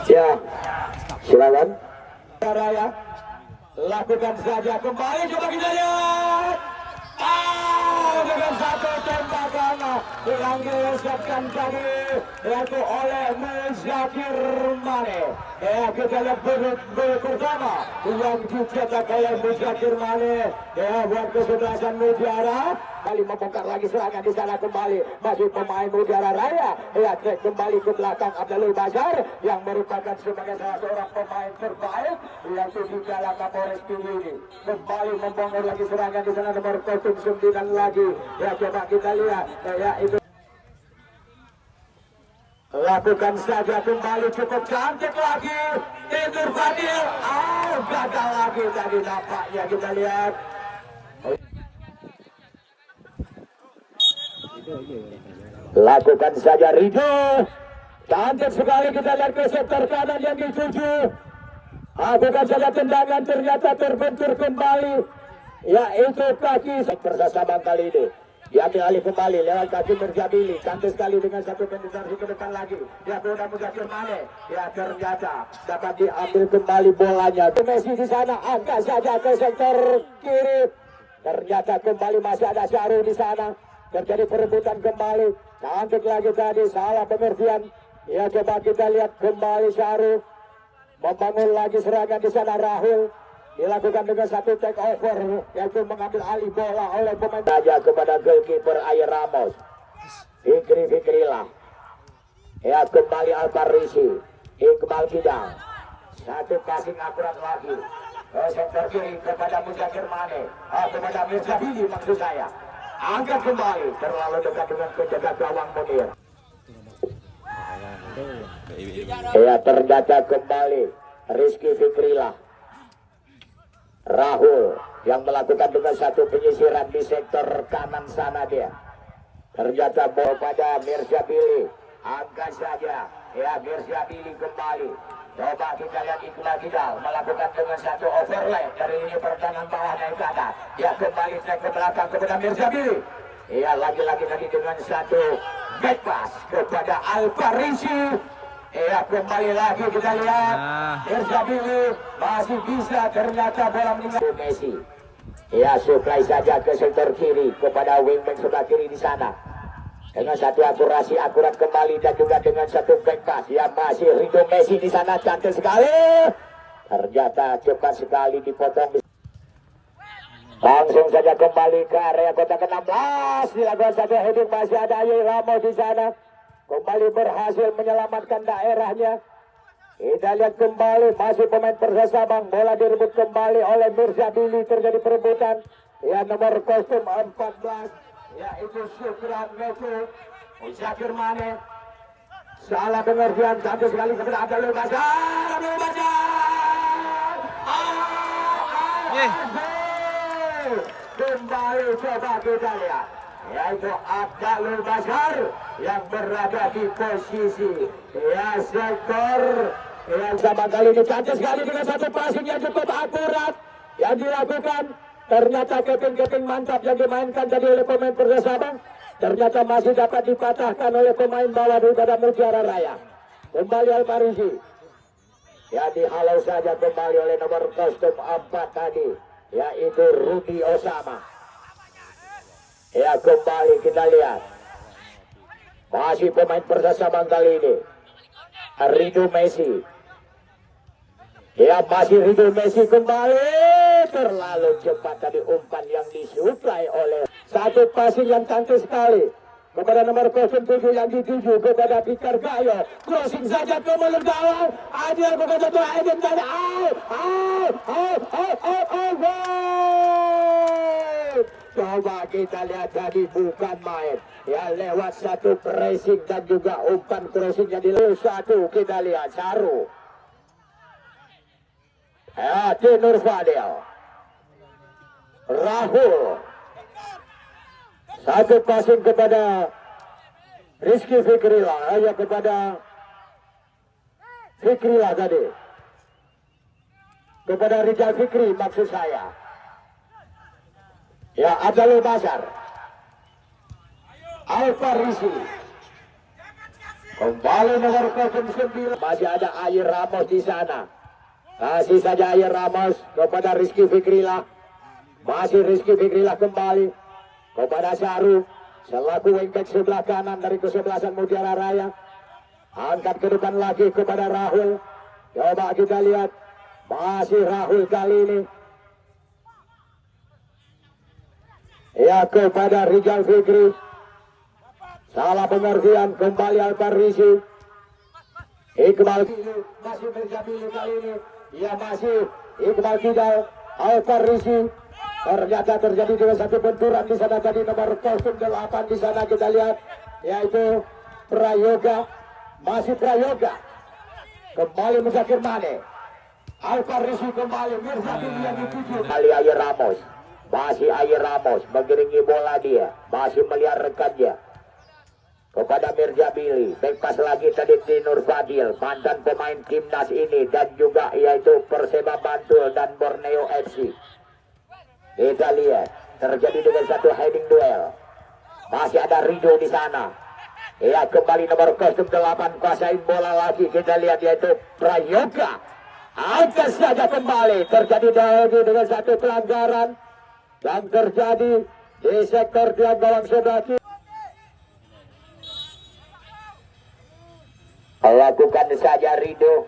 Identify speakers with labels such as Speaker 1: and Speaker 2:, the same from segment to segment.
Speaker 1: Ya, silakan. Raya, lakukan saja kembali, coba kita lihat. Dengan satu tembakan yang dilesetkan tadi yaitu oleh Muzakir Mane. Ya, kita lihat gol pertama yang dicetak oleh Muzakir Mane. Ya, buat kesebelasan Mutiara. Kali membongkar lagi serangan di sana kembali. Masih pemain Mutiara Raya. Ya, cek kembali ke belakang Abdul Bazar yang merupakan sebagai salah seorang pemain terbaik yaitu di dalam Kapolres ini. Kembali membongkar lagi serangan di sana nomor 09 lagi. Ya, coba kita lihat. Ya, itu lakukan saja kembali, cukup cantik lagi. Tidur Fadil. Gagal lagi tadi nampaknya, kita lihat. Lakukan saja Ridho. Cantik sekali, kita lihat ke sektor kanan yang dituju. Lakukan saja tendangan, ternyata terbentur kembali. Yaitu kaki Persasabang kali ini. Diambil alih kembali lewat kaki Merjabili. Cantik sekali dengan satu penetrasi ke depan lagi. Ya, bola Muzakir Mane. Ya, ternyata dapat diambil kembali bolanya. Messi di sana angkat saja ke sektor kiri. Ternyata kembali masih ada Syahrul di sana. Terjadi perebutan kembali. Cantik lagi tadi, salah pengertian. Ya, coba kita lihat kembali Syahrul membangun lagi serangan di sana. Rahul dilakukan dengan satu take over yaitu mengambil alih bola oleh pemain saja kepada goalkeeper Ayer Ramos. Fikrilah. Ya, kembali Alparisi. Iqbal Kidang. Satu passing akurat lagi. Sektor kiri kepada Muzakir Mane. Kepada Mirzabili maksud saya. Angkat kembali, terlalu dekat dengan penjaga gawang Munir. Ya, terdata kembali Rizky Fikrilah. Rahul yang melakukan dengan satu penyisiran di sektor kanan sana dia. Ternyata bola pada Mirzabili. Angkat saja. Ya, Mirzabili kembali. Coba kita lihat Iqbal Kidal melakukan dengan satu overlap dari ini pertahanan bawah naik ke atas. Ya, kembali naik ke belakang kepada Mirzabili. Ya, lagi-lagi tadi dengan satu back pass kepada Alparisi. Ya, kembali lagi kita lihat Mirzabili masih bisa, ternyata bola meninggal Messi. Ya, supply saja ke sektor kiri kepada wingback sebelah kiri di sana. Dengan satu akurasi akurat kembali dan juga dengan satu back pass. Ya, masih Ridho Messi di sana, cantik sekali. Ternyata cepat sekali dipotong. Langsung saja kembali ke area kotak ke-16. Dilakukan satu heading, masih ada Ayer Ramos di sana. Kembali berhasil menyelamatkan daerahnya. Kita lihat kembali masih pemain Persasabang. Bola direbut kembali oleh Mirzabili. Terjadi perebutan. Ya, nomor kostum 14. Yaitu Syukran Metu. Muzakir Mane. Salah pengertian, cantik sekali kepada Abdul Bazar. Abdul Bazar. Kembali coba kita lihat. Yaitu Abdul Bazar yang berada di posisi ya sektor yang sama kali ini. Cantik sekali dengan satu passing yang cukup akurat yang dilakukan. Ternyata keping-keping mantap yang dimainkan tadi oleh pemain Persasabang. Ternyata masih dapat dipatahkan oleh pemain bawah daripada Mutiara Raya. Kembali Alparisi. Ya, dihalau saja kembali oleh nomor kostum 4 tadi. Yaitu Rudi Osama. Ya, kembali kita lihat. Masih pemain Persasabang kali ini. Ridho Messi. Ya, masih Ridho Messi kembali. Terlalu cepat tadi umpan yang disuplai oleh satu passing yang cantik sekali kepada nomor 07 yang dituju kepada Peter Gayo. Crossing saja ke mulut gawang. Adil kepada Tua Edin tadi. Coba kita lihat tadi bukan main. Ya, lewat satu pressing dan juga umpan crossing yang dilakukan satu. Kita lihat Saru. Ya, Tinur Fadil. Rahul. Satu passing kepada Rizky Fikrilah. Ya, kepada Fikrilah tadi. Kepada Rizal Fikri maksud saya. Ya, Abdul Bazar. Alfarisi. Kembali nomor 09. Masih ada Ayer Ramos di sana. Kasih saja Ayer Ramos kepada Rizky Fikrilah. Masih Rizky Fikrilah kembali kepada Syahrul selaku wingback sebelah kanan dari kesebelasan Mutiara Raya. Angkat ke depan lagi kepada Rahul. Coba kita lihat. Masih Rahul kali ini. Ya, kepada Rijal Fikri. Salah pengertian, kembali Alfarisi. Iqbal masih Mirjabili kali ini. Ya, masih Iqbal Kidal. Alfarisi. Ternyata terjadi dengan satu benturan di sana tadi nomor 08 di sana kita lihat, yaitu Prayoga. Masih Prayoga. Kembali Muzakir Mane. Alfarisi kembali Mirjabili yang dituju. Kali Ayer Ramos. Masih Ayer Ramos mengiringi bola dia. Masih melihat rekannya. Kepada Mirjabili, bebas lagi tadi di Nur Fadil, mantan pemain timnas ini dan juga yaitu Perseba Bantul dan Borneo FC. Kita lihat terjadi dengan satu heading duel. Masih ada Rido di sana. Ya, kembali nomor 08 kuasain bola lagi. Kita lihat yaitu Prayoga. Angkat saja kembali. Terjadi dengan satu pelanggaran yang terjadi di sektor tiang gawang sebelah kiri. Lakukan saja Rido.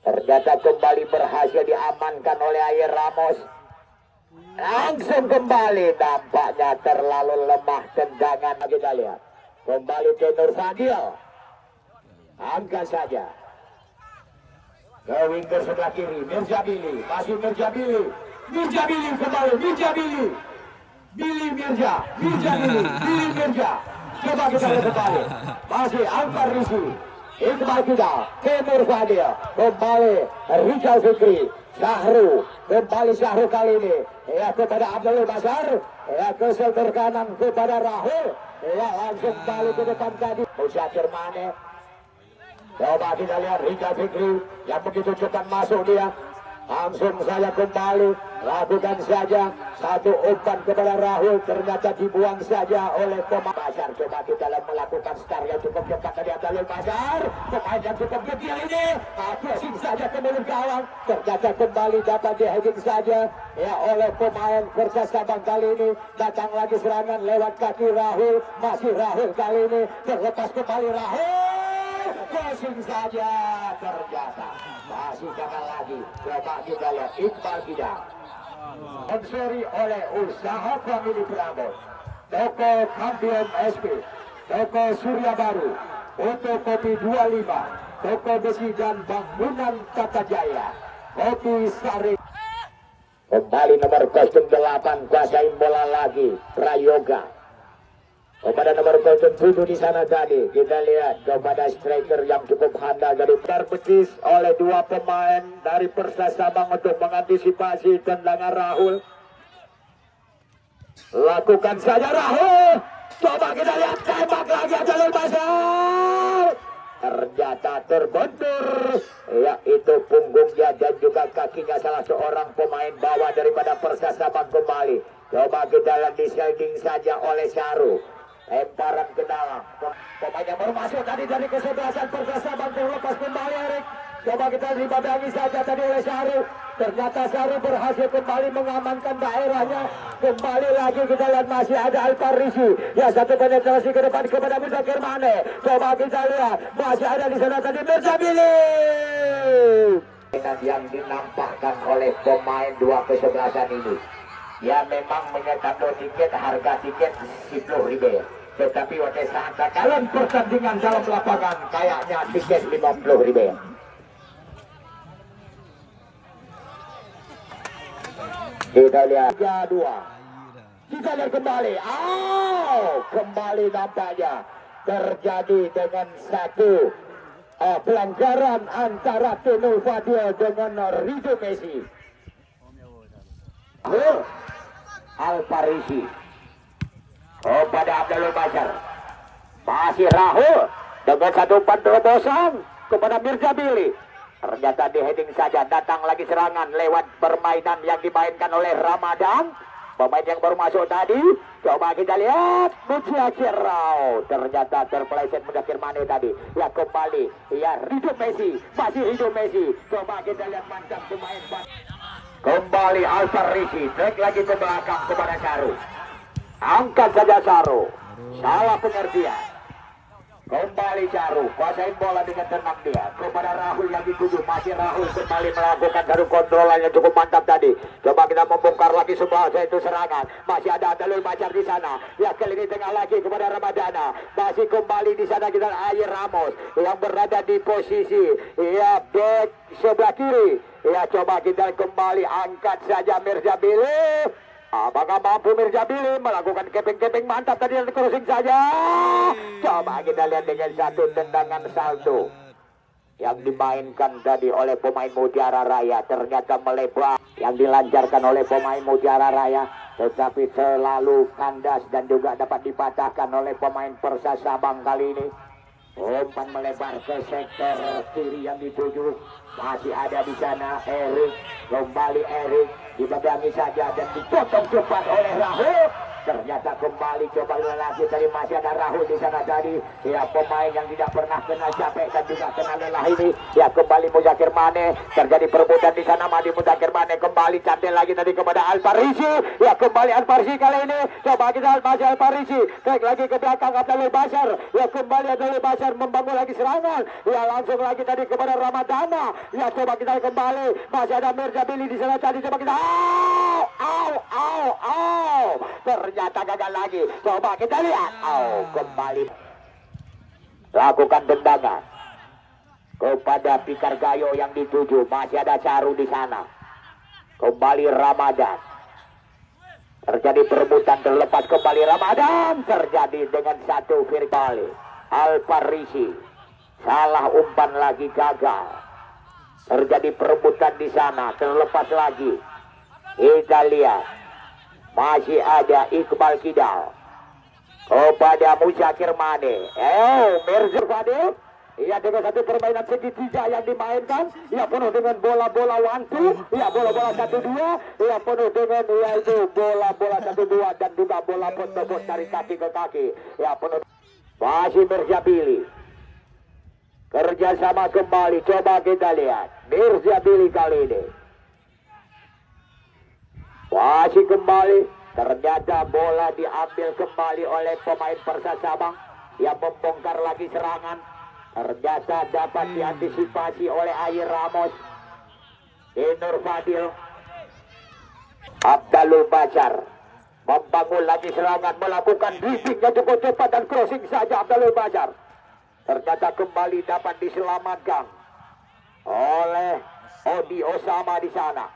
Speaker 1: Ternyata kembali berhasil diamankan oleh Ayer Ramos. Langsung kembali, nampaknya terlalu lemah tendangan. Kita lihat kembali ke Nur Fadil. Angkat saja ke winger sebelah kiri Mirjabili. Masih Mirjabili. Mirjabili kembali. Mirjabili. Billy Mirja. Mirjabili. Billy Mirja. Coba kita lihat kembali. Masih Alfarisi. Iqbal Kidal, Nur Fadil, kembali Rijal Fikri, Syahrul, kembali Syahrul kali ini, ya kepada Abdul Basar, ya ke sebelah kanan kepada Rahul, ya langsung kembali ke depan tadi, Muzakir Mane. Coba kita lihat Rijal Fikri yang begitu cepat masuk dia. Langsung saja kembali, lakukan saja satu umpan kepada Rahul, ternyata dibuang saja oleh pemain Basar. Coba kita melakukan start yang cukup cepat dari Abdul Basar, pemain yang cukup kecil ini, crossing saja ke mulut gawang, ternyata kembali dapat di-heading saja ya oleh pemain Persas Sabang kali ini. Datang lagi serangan lewat kaki Rahul, masih Rahul kali ini, terlepas kembali Rahul. Crossing saja, ternyata masih gagal lagi. Coba kita lihat Iqbal Kidal. Sponsori oleh Usaha Family Prabot, Toko Kampion SP, Toko Surya Baru, Foto Kopi 25, Toko Besi dan Bangunan Tata Jaya, Kopi Sari. Kembali nomor 08 kuasain bola lagi Prayoga. Kepada nomor 07 di sana tadi kita lihat kepada striker yang cukup handal dari terbetis oleh dua pemain dari Persas Sabang untuk mengantisipasi tendangan Rahul. Lakukan saja Rahul. Coba kita lihat tembak lagi Jalul Basar. Ternyata terbentur yaitu punggungnya dan juga kakinya salah seorang pemain bawah daripada Persas Sabang kembali. Coba kita lihat di sliding saja oleh Syahrul. Lemparan ke dalam. Pemain yang baru masuk tadi dari kesebelasan Persas Sabang terlepas kembali Erik. Coba kita dibadangi saja tadi oleh Syahrul. Ternyata Syahrul berhasil kembali mengamankan daerahnya. Kembali lagi kita lihat masih ada Alfarisi. Ya, satu penetrasi ke depan kepada Muzakir Mane. Coba kita lihat masih ada di sana tadi Mirjabili. Yang dinampakkan oleh pemain dua kesebelasan ini. Ya, memang menyetak tiket, harga tiket 10.000. Tetapi pada saat dalam pertandingan dalam lapangan kayaknya tiket 50.000. Kita lihat 3-2. Kita lihat kembali. Kembali nampaknya terjadi dengan satu pelanggaran antara Nur Fadil dengan Rido Messi. Alfarisi pada Abdul Basar. Masih Rahul dengan satu umpan terobosan kepada Mirjabili. Ternyata di heading saja. Datang lagi serangan lewat permainan yang dimainkan oleh Ramadan. Pemain yang baru masuk tadi, coba kita lihat Mujahir Rao. Ternyata terpeleset Mujahir Mane tadi. Ya kembali, ya Ridho Messi, masih Ridho Messi. Coba kita lihat mantap pemain. Kembali Alfarisi, trek lagi ke belakang kepada Saru. Angkat saja Saru, salah pengertian. Kembali Caru, kuasain bola dengan tenang dia kepada Rahul yang dituju. Masih Rahul kembali melakukan satu kontrolan yang cukup mantap tadi. Coba kita membongkar lagi sebuah itu serangan. Masih ada Dalul Bacar di sana. Ya kali ini tengah lagi kepada Ramadana. Masih kembali di sana kita Ayer Ramos yang berada di posisi ya back sebelah kiri. Ya coba kita kembali angkat saja Mirza Billy. Apakah mampu Mirza Billy melakukan keping-keping mantap tadi dan crossing saja. Coba kita lihat dengan satu tendangan salto yang dimainkan tadi oleh pemain Mutiara Raya. Ternyata melebar yang dilancarkan oleh pemain Mutiara Raya. Tetapi selalu kandas dan juga dapat dipatahkan oleh pemain Persa Sabang kali ini. Umpan melebar ke sektor kiri yang dituju. Masih ada di sana Erik. Kembali Erik. Dipegangi saja dan dipotong cepat oleh Rahul. Ternyata kembali coba lagi tadi masih ada Rahul di sana tadi. Ya pemain yang tidak pernah kena capek dan juga kena lelah ini. Ya kembali Mujahir Mane. Terjadi perebutan di sana. Madi Mujahir Mane kembali cantik lagi tadi kepada Alfarisi. Ya kembali Alfarisi kali ini. Coba kita masih Alfarisi. Trek lagi ke belakang Abdul Basar. Ya kembali Abdul Basar membangun lagi serangan. Ya langsung lagi tadi kepada Ramadana. Ya coba kita kembali. Masih ada Mirza Billy di sana tadi. Coba kita. Ternyata gagal lagi. Coba kita lihat. Kembali lakukan tendangan kepada Pikar Gayo yang dituju. Masih ada Caru di sana. Kembali Ramadan. Terjadi perebutan terlepas kembali Ramadan. Terjadi dengan satu virtual. Alfarisi salah umpan lagi gagal. Terjadi perebutan di sana. Terlepas lagi. Kita lihat masih ada Iqbal Kidal kepada Mujahir Mane. Mirza Fadil. Iya dengan satu permainan segitiga yang dimainkan. Ya penuh dengan bola-bola one-two. Ya bola-bola 1-2. Ya penuh dengan yaitu bola-bola 1-2 dan juga bola pot-pot dari kaki ke kaki. Ya penuh. Masih Mirza Billy. Kerjasama kembali. Coba kita lihat Mirza Billy kali ini. Masih kembali. Ternyata bola diambil kembali oleh pemain Persa Sabang yang membongkar lagi serangan. Ternyata dapat diantisipasi oleh Ayer Ramos. Nur Fadil. Abdul Bacar membangun lagi serangan, melakukan dribbling yang cukup cepat dan crossing saja Abdul Bacar. Ternyata kembali dapat diselamatkan oleh Odi Osama di sana.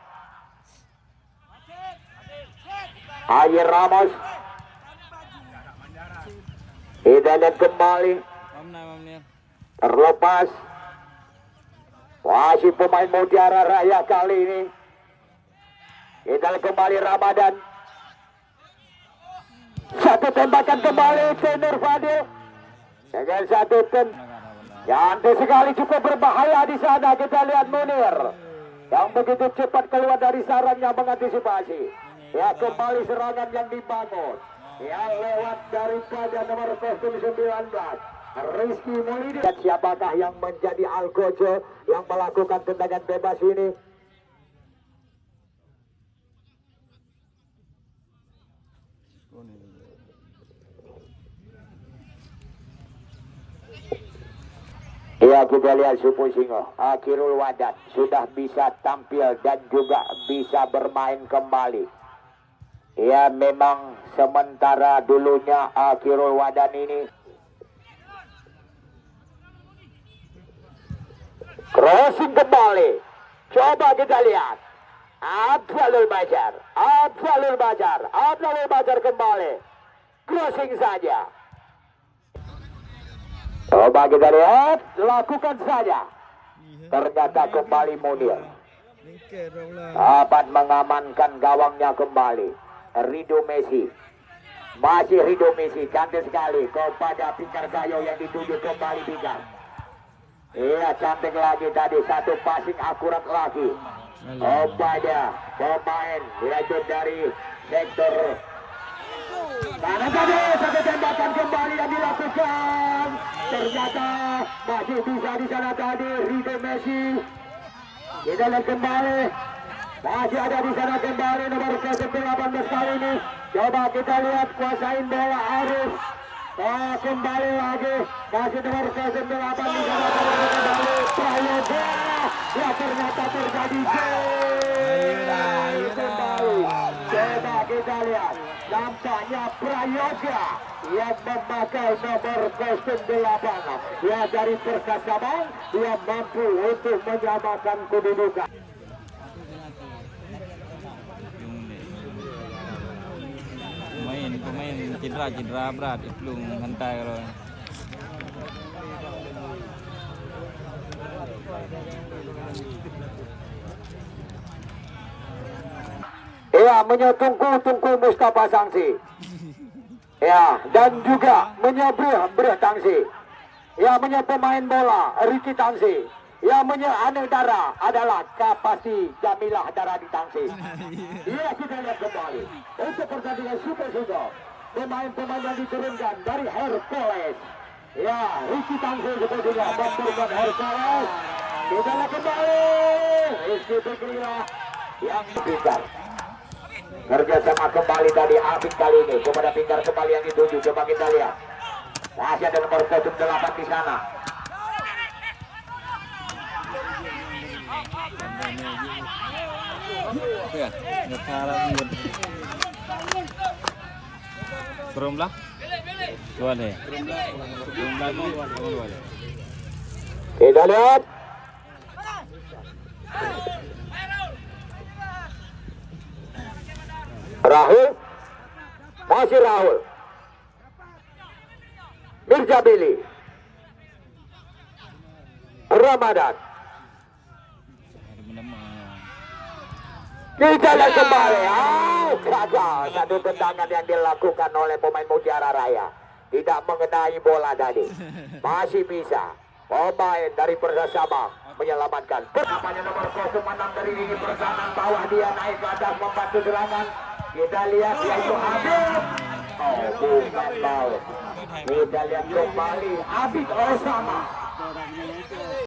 Speaker 1: Ayer Ramos. Kita lihat kembali. Terlepas. Masih pemain Mutiara Raya kali ini. Kita lihat kembali Ramadan. Satu tembakan kembali ke Nur Fadil. Dengan satu cantik sekali, cukup berbahaya di sana. Kita lihat Munir yang begitu cepat keluar dari sarang yang mengantisipasi. Ya kembali serangan yang dibangun. Yang lewat daripada nomor 19 Rizky Mulidi. Dan siapakah yang menjadi Algojo yang melakukan tendangan bebas ini? Ya kita lihat Supu Singo. Akhirul Wadat sudah bisa tampil dan juga bisa bermain kembali. Ya memang sementara dulunya Akhirul Wadan ini crossing kembali. Coba kita lihat Abdul Bacar kembali crossing saja. Coba kita lihat, lakukan saja. Ternyata kembali Munir dapat mengamankan gawangnya kembali. Ridho Messi. Masih Ridho Messi. Cantik sekali kepada Pikar Gayo yang dituju kembali Pikar. Iya cantik lagi tadi. Satu passing akurat lagi kepada pemain yaitu dari sektor kanan tadi. Satu tembakan kembali yang dilakukan, ternyata masih bisa di sana tadi Rido Messi. Kita lihat kembali, masih ada di sana kembali nomor 18 kali ini. Coba kita lihat kuasain bola Arif. Kembali lagi, masih nomor 18 di sana kembali Prayoga. Ya ternyata terjadi gol kembali. Coba kita lihat, nampaknya Prayoga yang memakai nomor 08 ya dari Perkasabang, dia mampu untuk menyamakan kedudukan.
Speaker 2: Pemain cedera berat, belum hantai kalau.
Speaker 1: Ya, menyetungku Mustafa Sangsi. Ya, dan juga beri Tangsi. Ya, pemain bola Ricky Tangsi. Ya, Ane Dara adalah Kapasi Jamilah Dara di Tangsi. Ya, kita lihat kembali untuk pertandingan Super Sudo. Pemain-pemain yang diturunkan dari Hercules. Ya, Ricky Tangsi juga memperkuat Hercules. Kita lihat kembali Rizky Bekria yang pintar. Kerjasama kembali tadi Afik kali ini kepada pintar kembali yang dituju. Coba kita lihat, masih ada nomor 08 di sana.
Speaker 2: Ya, Kerumlah. Boleh.
Speaker 1: Kita lihat. Rahul, masih Rahul. Mirza Billy, Ramadan. Kita lihat kembali. Gagal satu tendangan yang dilakukan oleh pemain Mutiara Raya. Tidak mengenai bola tadi. Masih bisa pemain dari Persasabang menyelamatkan. Namanya nomor 06 dari Dini Persanan, bawah dia naik ke atas membantu serangan. Kita lihat yaitu Habib. Bukan bau. Kita lihat kembali Habib Osama.